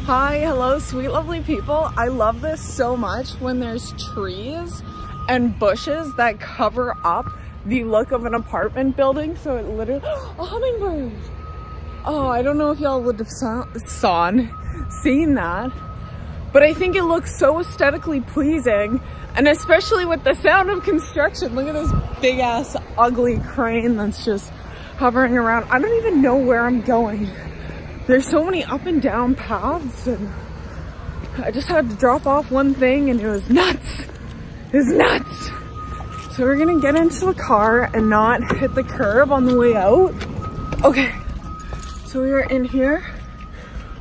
Hi, hello, sweet, lovely people. I love this so much when there's trees and bushes that cover up the look of an apartment building. So it literally, a hummingbird. Oh, I don't know if y'all would have seen that, but I think it looks so aesthetically pleasing, and especially with the sound of construction. Look at this big ass ugly crane that's just hovering around. I don't even know where I'm going. There's so many up and down paths, and I just had to drop off one thing and it was nuts. It was nuts. So we're gonna get into the car and not hit the curb on the way out. Okay, so we are in here.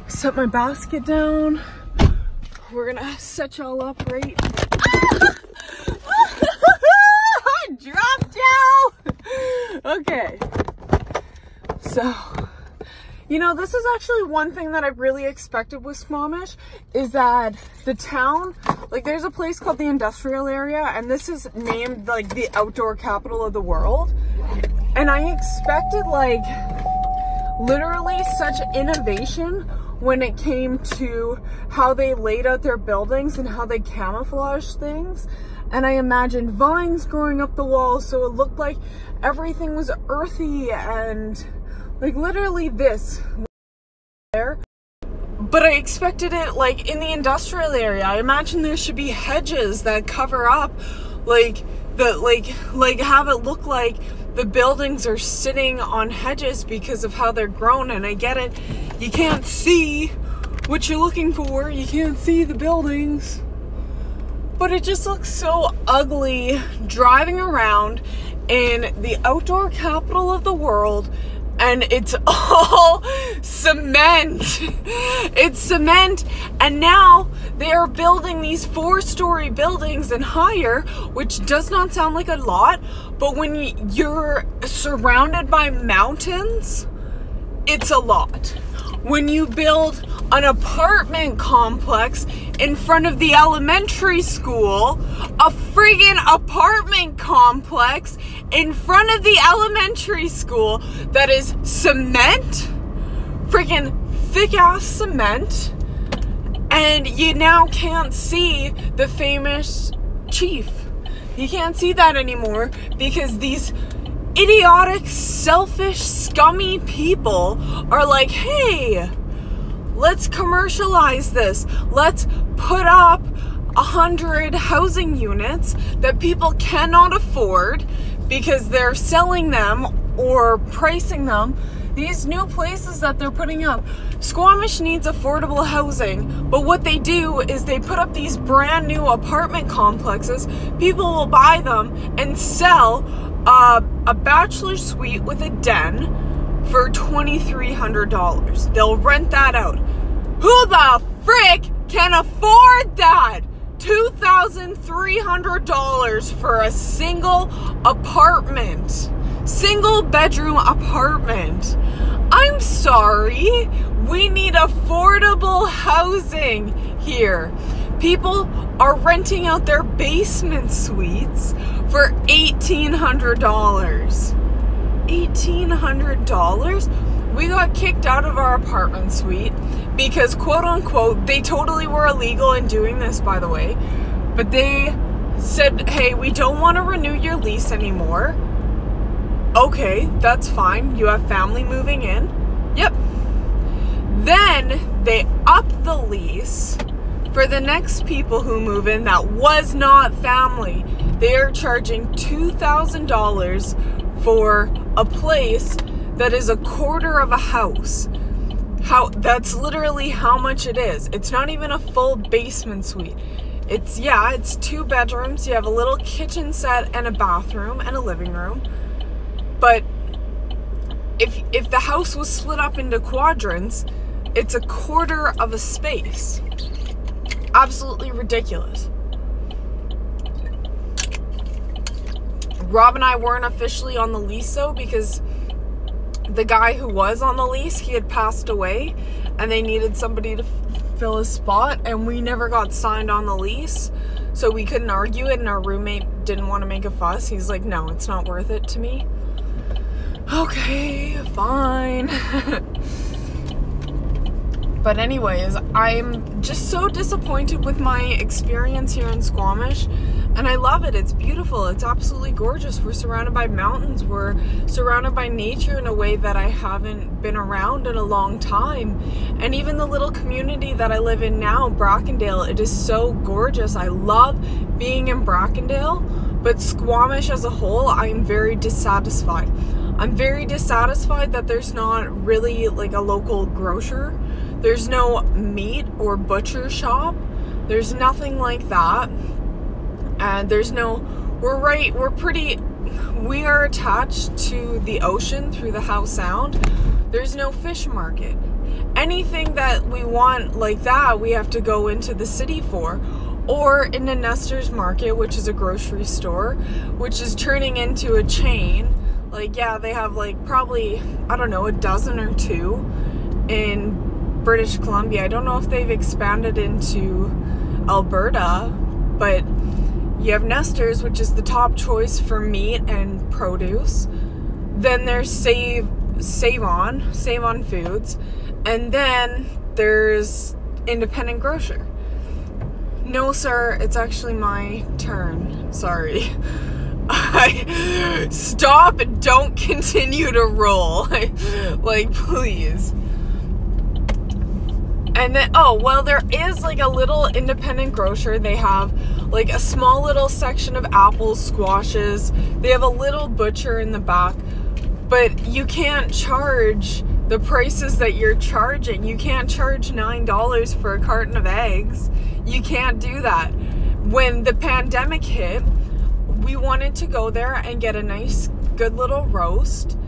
Set my basket down. We're gonna set y'all up right. I dropped y'all. Okay, so you know, this is actually one thing that I really expected with Squamish, is that the town, like there's a place called the industrial area, and this is named like the outdoor capital of the world. And I expected like literally such innovation when it came to how they laid out their buildings and how they camouflage things. And I imagined vines growing up the walls, so it looked like everything was earthy and like literally this there. But I expected it like in the industrial area. I imagine there should be hedges that cover up like the like have it look like the buildings are sitting on hedges because of how they're grown. And I get it, you can't see what you're looking for, you can't see the buildings, but it just looks so ugly driving around in the outdoor capital of the world. And it's all cement. It's cement. And now they are building these 4-story buildings and higher, which does not sound like a lot, but when you're surrounded by mountains, it's a lot. When you build an apartment complex in front of the elementary school, a friggin' apartment complex in front of the elementary school that is cement, friggin' thick ass cement, and you now can't see the famous chief. You can't see that anymore because these idiotic, selfish, scummy people are like, hey, let's commercialize this. Let's put up 100 housing units that people cannot afford because they're selling them or pricing them. These new places that they're putting up, Squamish needs affordable housing, but what they do is they put up these brand new apartment complexes. People will buy them and sell a bachelor suite with a den for $2,300. They'll rent that out. Who the frick can afford that? $2,300 for a single apartment. Single bedroom apartment. I'm sorry. We need affordable housing here. People are renting out their basement suites for $1,800. $1,800? We got kicked out of our apartment suite because, quote unquote, they totally were illegal in doing this, by the way, but they said, hey, we don't want to renew your lease anymore. Okay, that's fine. You have family moving in. Yep. Then they upped the lease for the next people who move in that was not family. They are charging $2,000 for a place that is a quarter of a house. That's literally how much it is. It's not even a full basement suite. It's 2 bedrooms. You have a little kitchen set and a bathroom and a living room. But if the house was split up into quadrants, it's a quarter of a space. Absolutely ridiculous. Rob and I weren't officially on the lease though, because the guy who was on the lease, he had passed away and they needed somebody to fill his spot, and we never got signed on the lease, so we couldn't argue it, and our roommate didn't want to make a fuss. He's like, no, it's not worth it to me. Okay, fine. But anyways, I'm just so disappointed with my experience here in Squamish, and I love it. It's beautiful. It's absolutely gorgeous. We're surrounded by mountains. We're surrounded by nature in a way that I haven't been around in a long time. And even the little community that I live in now, Brackendale, it is so gorgeous. I love being in Brackendale, but Squamish as a whole, I'm very dissatisfied. I'm very dissatisfied that there's not really like a local grocer. There's no meat or butcher shop. There's nothing like that. And there's no, we are attached to the ocean through the Howe Sound. There's no fish market. Anything that we want like that, we have to go into the city for. Or in the Nestor's Market, which is a grocery store, which is turning into a chain. Like, yeah, they have like probably, I don't know, a dozen or two in British Columbia. I don't know if they've expanded into Alberta, but you have Nestor's, which is the top choice for meat and produce. Then there's Save On Foods, and then there's Independent Grocer. No, sir, it's actually my turn. Sorry. Stop and don't continue to roll. Like, please. And then, oh, well, there is like a little independent grocer. They have like a small little section of apples, squashes. They have a little butcher in the back, but you can't charge the prices that you're charging. You can't charge $9 for a carton of eggs. You can't do that. When the pandemic hit, we wanted to go there and get a nice, good little roast.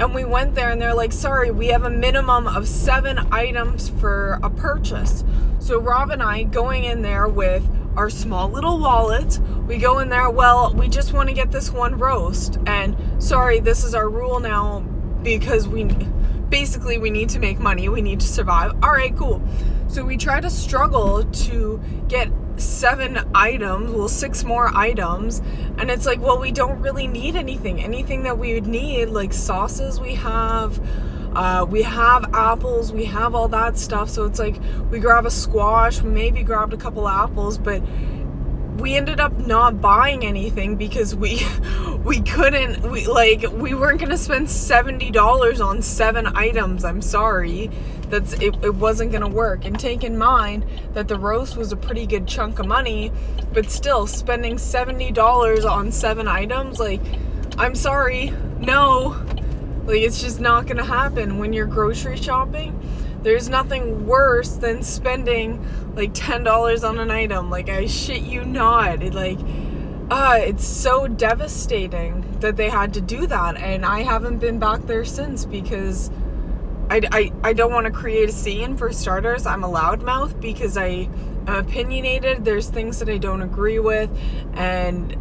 And we went there and they're like, sorry, we have a minimum of 7 items for a purchase. So Rob and I going in there with our small little wallets, we go in there, well, we just want to get this one roast. And sorry, this is our rule now because we need to make money. We need to survive. All right, cool. So we try to struggle to get 7 items, well, 6 more items, and it's like, well, we don't really need anything that we would need, like sauces we have apples, we have all that stuff. So it's like we grab a squash, we maybe grabbed a couple apples, but we ended up not buying anything because we weren't gonna spend $70 on 7 items. I'm sorry, it wasn't gonna work. And take in mind that the roast was a pretty good chunk of money, but still spending $70 on 7 items, like, I'm sorry, no, like, it's just not gonna happen. When you're grocery shopping, there's nothing worse than spending like $10 on an item. Like, I shit you not. It's so devastating that they had to do that. And I haven't been back there since because I don't want to create a scene. For starters, I'm a loudmouth because I am opinionated. There's things that I don't agree with, and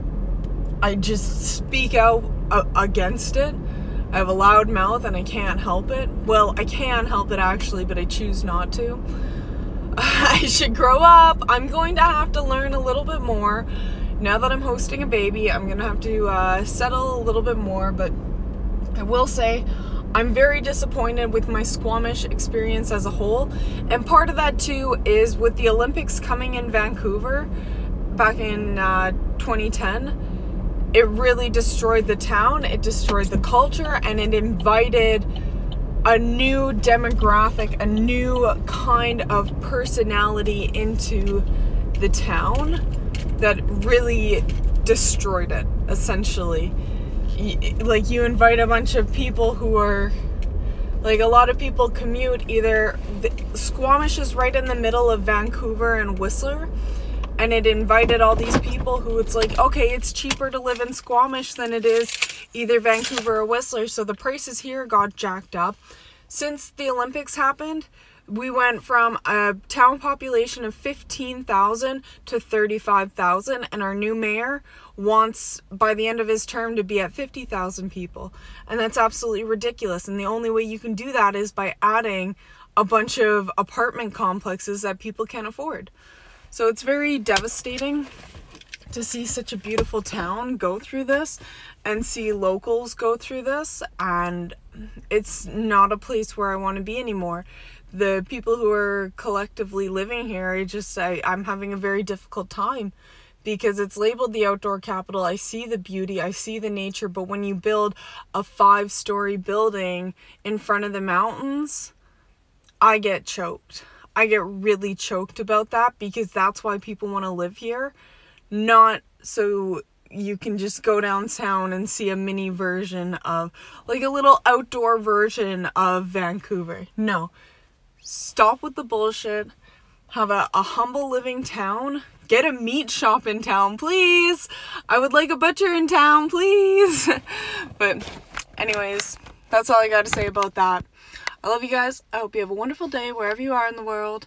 I just speak out against it. I have a loud mouth and I can't help it. Well, I can help it actually, but I choose not to. I should grow up. I'm going to have to learn a little bit more. Now that I'm hosting a baby, I'm going to have to settle a little bit more. But I will say, I'm very disappointed with my Squamish experience as a whole. And part of that too is with the Olympics coming in Vancouver back in 2010. It really destroyed the town, it destroyed the culture, and it invited a new demographic, a new kind of personality into the town that really destroyed it, essentially. Like, you invite a bunch of people who are, like, a lot of people commute Squamish is right in the middle of Vancouver and Whistler. And it invited all these people who it's like, okay, it's cheaper to live in Squamish than it is either Vancouver or Whistler. So the prices here got jacked up. Since the Olympics happened, we went from a town population of 15,000 to 35,000. And our new mayor wants, by the end of his term, to be at 50,000 people. And that's absolutely ridiculous. And the only way you can do that is by adding a bunch of apartment complexes that people can't afford. So it's very devastating to see such a beautiful town go through this and see locals go through this, and it's not a place where I want to be anymore. the people who are collectively living here, I'm having a very difficult time because it's labeled the outdoor capital. I see the beauty, I see the nature, but when you build a 5-story building in front of the mountains, I get choked. I get really choked about that, because that's why people want to live here, not so you can just go downtown and see a mini version of, like a little outdoor version of Vancouver. No. Stop with the bullshit. Have a humble living town. Get a meat shop in town, please. I would like a butcher in town, please. But anyways, that's all I got to say about that. I love you guys. I hope you have a wonderful day wherever you are in the world.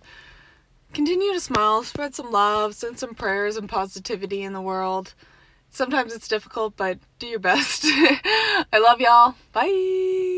Continue to smile, spread some love, send some prayers and positivity in the world. Sometimes it's difficult, but do your best. I love y'all. Bye.